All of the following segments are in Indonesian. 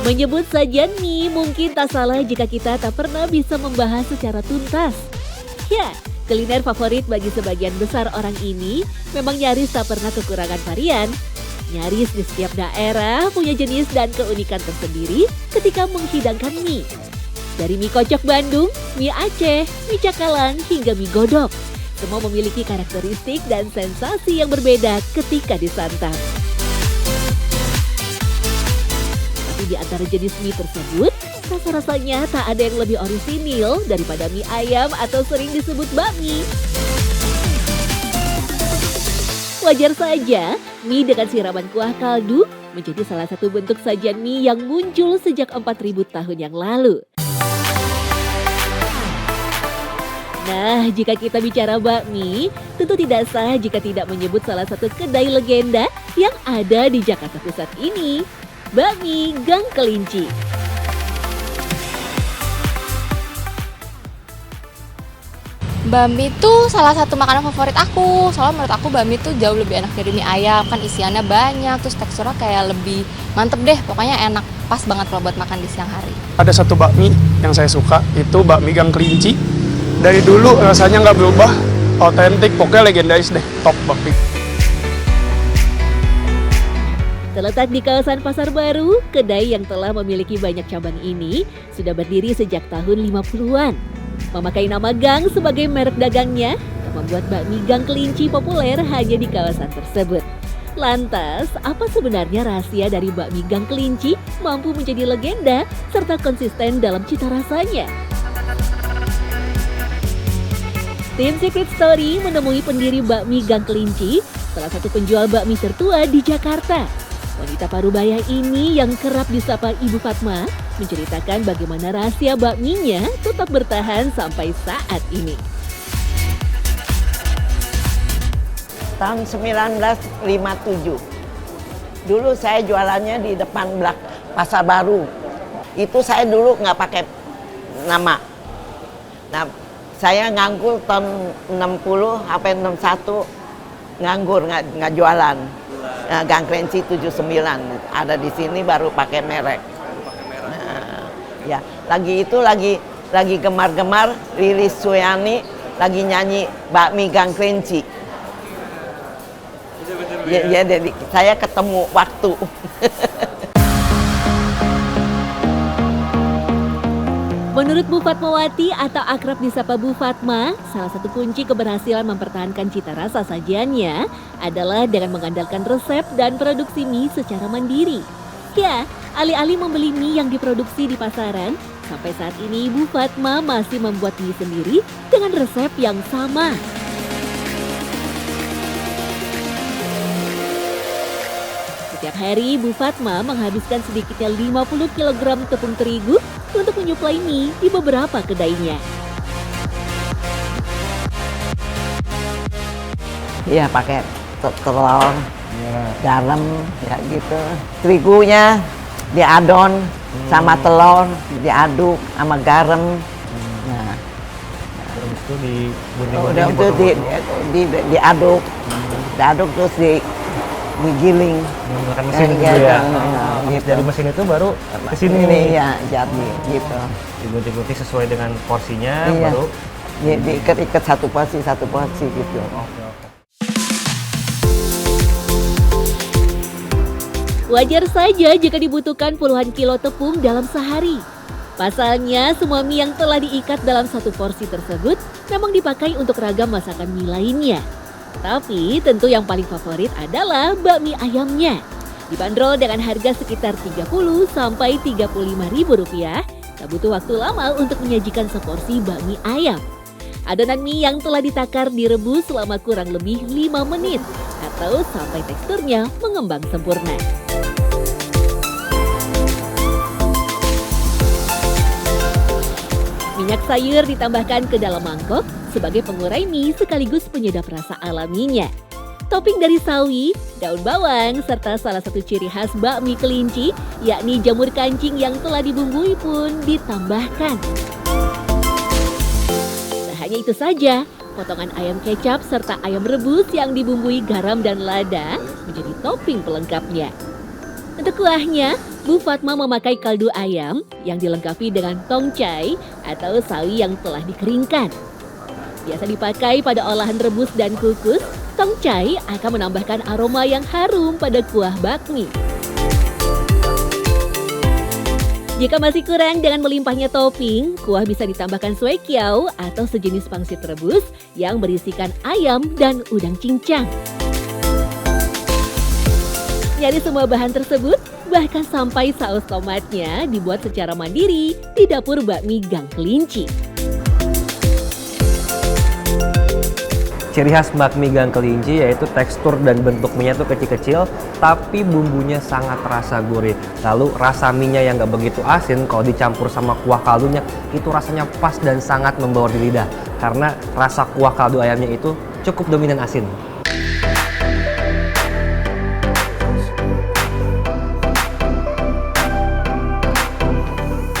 Menyebut sajian mie mungkin tak salah jika kita tak pernah bisa membahas secara tuntas. Ya, kuliner favorit bagi sebagian besar orang ini memang nyaris tak pernah kekurangan varian. Nyaris di setiap daerah punya jenis dan keunikan tersendiri ketika menghidangkan mie. Dari mie kocok Bandung, mie Aceh, mie Cakalang, hingga mie godok. Semua memiliki karakteristik dan sensasi yang berbeda ketika disantap. Tapi di antara jenis mie tersebut, rasa-rasanya tak ada yang lebih orisinil daripada mie ayam atau sering disebut bakmi. Wajar saja, mie dengan siraman kuah kaldu menjadi salah satu bentuk sajian mie yang muncul sejak 4.000 tahun yang lalu. Nah, jika kita bicara bakmi, tentu tidak sah jika tidak menyebut salah satu kedai legenda yang ada di Jakarta Pusat ini, Bakmi Gang Kelinci. Bakmi itu salah satu makanan favorit aku, soalnya menurut aku bakmi itu jauh lebih enak dari mie ayam, kan isiannya banyak, terus teksturnya kayak lebih mantep deh, pokoknya enak, pas banget kalau buat makan di siang hari. Ada satu bakmi yang saya suka, itu bakmi Gang Kelinci. Dari dulu rasanya nggak berubah, otentik, pokoknya legendaris deh, top bakmi. Terletak di kawasan Pasar Baru, kedai yang telah memiliki banyak cabang ini sudah berdiri sejak tahun 50-an. Memakai nama gang sebagai merek dagangnya, yang membuat bakmi Gang Kelinci populer hanya di kawasan tersebut. Lantas, apa sebenarnya rahasia dari bakmi Gang Kelinci mampu menjadi legenda serta konsisten dalam cita rasanya? Tim Secret Story menemui pendiri bakmi Gang Kelinci, salah satu penjual bakmi tertua di Jakarta. Wanita parubaya ini yang kerap disapa Ibu Fatma menceritakan bagaimana rahasia bakminya tetap bertahan sampai saat ini. Tahun 1957. Dulu saya jualannya di depan Pasar Baru. Itu saya dulu nggak pakai nama. Nah, saya nganggur tahun 60 sampai 61 nganggur, nggak jualan. Nah, Gang Kelinci 79 ada di sini baru pakai merek. Nah, ya, lagi gemar-gemar Lilis Suyani lagi nyanyi bakmi Gang Kelinci. Ya, jadi saya ketemu waktu. Menurut Bu Fatmawati atau akrab disapa Bu Fatma, salah satu kunci keberhasilan mempertahankan cita rasa sajiannya adalah dengan mengandalkan resep dan produksi mie secara mandiri. Ya, alih-alih membeli mie yang diproduksi di pasaran, sampai saat ini Bu Fatma masih membuat mie sendiri dengan resep yang sama. Setiap hari, Bu Fatma menghabiskan sedikitnya 50 kg tepung terigu untuk menyuplai mie di beberapa kedainya. Iya, pakai telur, garam, ya gitu. Terigunya diadon sama telur, diaduk sama garam. Nah, Terus itu udah itu diaduk terus digiling. menggunakan mesin Ya, gitu ya. gitu. Dari mesin itu baru ke sini Ini ya jadi gitu. digunting-gunting sesuai dengan porsinya Iya. baru. Diikat-ikat satu porsi gitu. Oke. Wajar saja jika dibutuhkan puluhan kilo tepung dalam sehari. Pasalnya, semua mie yang telah diikat dalam satu porsi tersebut memang dipakai untuk ragam masakan mie lainnya. Tapi tentu yang paling favorit adalah bakmi ayamnya. Dibanderol dengan harga sekitar Rp30.000-Rp35.000, tak butuh waktu lama untuk menyajikan seporsi bakmi ayam. Adonan mie yang telah ditakar direbus selama kurang lebih 5 menit atau sampai teksturnya mengembang sempurna. Minyak sayur ditambahkan ke dalam mangkok sebagai pengurai mie sekaligus penyedap rasa alaminya. Topping dari sawi, daun bawang, serta salah satu ciri khas bakmi kelinci, yakni jamur kancing yang telah dibumbui pun ditambahkan. Tak hanya itu saja, potongan ayam kecap serta ayam rebus yang dibumbui garam dan lada menjadi topping pelengkapnya. Untuk kuahnya, Bu Fatma memakai kaldu ayam yang dilengkapi dengan tongcai atau sawi yang telah dikeringkan. Biasa dipakai pada olahan rebus dan kukus, tongcai akan menambahkan aroma yang harum pada kuah bakmi. Jika masih kurang dengan melimpahnya topping, kuah bisa ditambahkan sui kiao atau sejenis pangsit rebus yang berisikan ayam dan udang cincang. Dari semua bahan tersebut, bahkan sampai saus tomatnya dibuat secara mandiri di dapur bakmi Gang Kelinci. Ciri khas bakmi Gang Kelinci yaitu tekstur dan bentuk mie-nya tuh kecil-kecil, tapi bumbunya sangat terasa gurih. Lalu rasa mie-nya yang nggak begitu asin, kalau dicampur sama kuah kaldunya, itu rasanya pas dan sangat membaur di lidah. Karena rasa kuah kaldu ayamnya itu cukup dominan asin.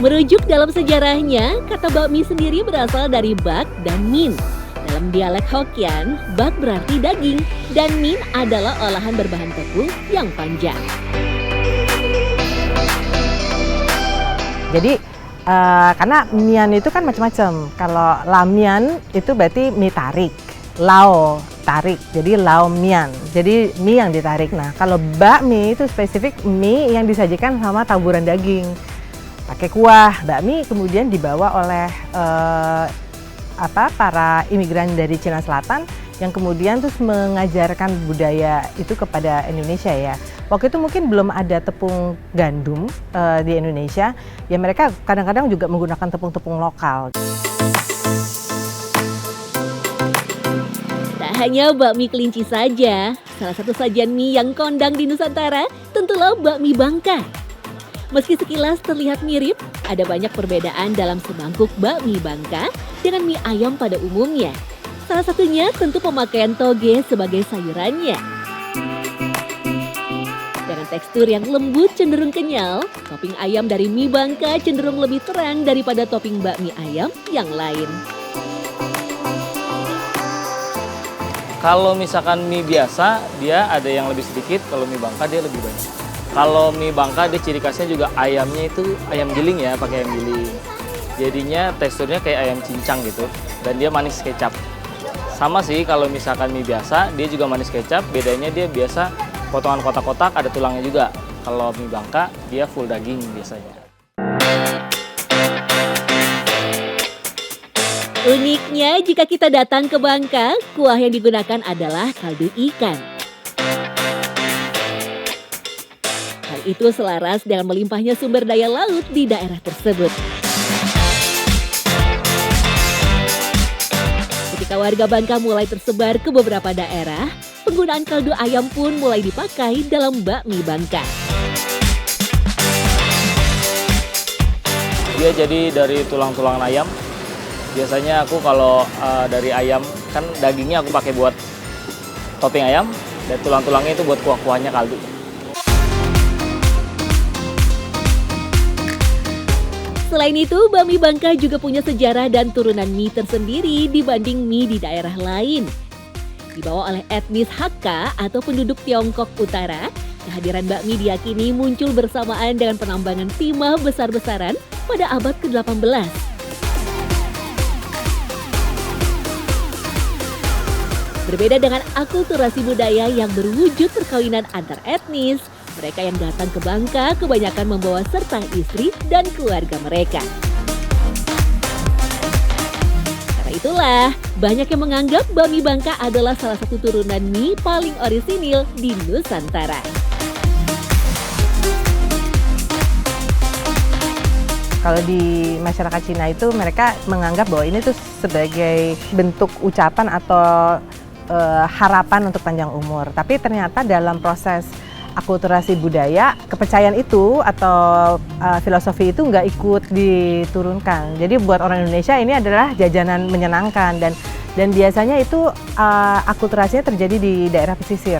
Merujuk dalam sejarahnya, kata bakmi sendiri berasal dari bak dan min. Dalam dialek Hokkien, bak berarti daging dan min adalah olahan berbahan tepung yang panjang. Jadi karena mian itu kan macam-macam. Kalau lamian itu berarti mie tarik, lao tarik, jadi lao mian. Jadi mie yang ditarik. Nah kalau bakmi itu spesifik mie yang disajikan sama taburan daging, pakai kuah. Bakmi kemudian dibawa oleh para imigran dari Cina Selatan yang kemudian terus mengajarkan budaya itu kepada Indonesia ya. Waktu itu mungkin belum ada tepung gandum di Indonesia, ya mereka kadang-kadang juga menggunakan tepung-tepung lokal. Tak hanya bakmi kelinci saja, salah satu sajian mie yang kondang di Nusantara tentulah bakmi Bangka. Meski sekilas terlihat mirip, ada banyak perbedaan dalam semangkuk bakmi Bangka dengan mie ayam pada umumnya. Salah satunya tentu pemakaian toge sebagai sayurannya. Dengan tekstur yang lembut cenderung kenyal, topping ayam dari mie Bangka cenderung lebih terang daripada topping bakmi ayam yang lain. Kalau misalkan mie biasa, dia ada yang lebih sedikit, kalau mie Bangka dia lebih banyak. Kalau mie Bangka dia ciri khasnya juga ayamnya itu ayam giling ya, pakai ayam giling. Jadinya teksturnya kayak ayam cincang gitu, dan dia manis kecap. Sama sih kalau misalkan mie biasa, dia juga manis kecap, bedanya dia biasa potongan kotak-kotak, ada tulangnya juga. Kalau mie Bangka, dia full daging biasanya. Uniknya jika kita datang ke Bangka, kuah yang digunakan adalah kaldu ikan. Hal itu selaras dengan melimpahnya sumber daya laut di daerah tersebut. Ketika warga Bangka mulai tersebar ke beberapa daerah, penggunaan kaldu ayam pun mulai dipakai dalam bakmi Bangka. Dia jadi dari tulang-tulangan ayam. Biasanya aku kalau dari ayam, kan dagingnya aku pakai buat topping ayam, dan tulang-tulangnya itu buat kuah-kuahnya kaldu. Selain itu, bakmi Bangka juga punya sejarah dan turunan mie tersendiri dibanding mie di daerah lain. Dibawa oleh etnis Hakka atau penduduk Tiongkok Utara, kehadiran bakmi diyakini muncul bersamaan dengan penambangan timah besar-besaran pada abad ke-18. Berbeda dengan akulturasi budaya yang berwujud perkawinan antar etnis, mereka yang datang ke Bangka kebanyakan membawa serta istri dan keluarga mereka. Karena itulah, banyak yang menganggap bakmi Bangka adalah salah satu turunan mie paling orisinil di Nusantara. Kalau di masyarakat Cina itu mereka menganggap bahwa ini tuh sebagai bentuk ucapan atau harapan untuk panjang umur. Tapi ternyata dalam proses akulturasi budaya, kepercayaan itu atau filosofi itu nggak ikut diturunkan. Jadi buat orang Indonesia ini adalah jajanan menyenangkan dan biasanya itu akulturasinya terjadi di daerah pesisir.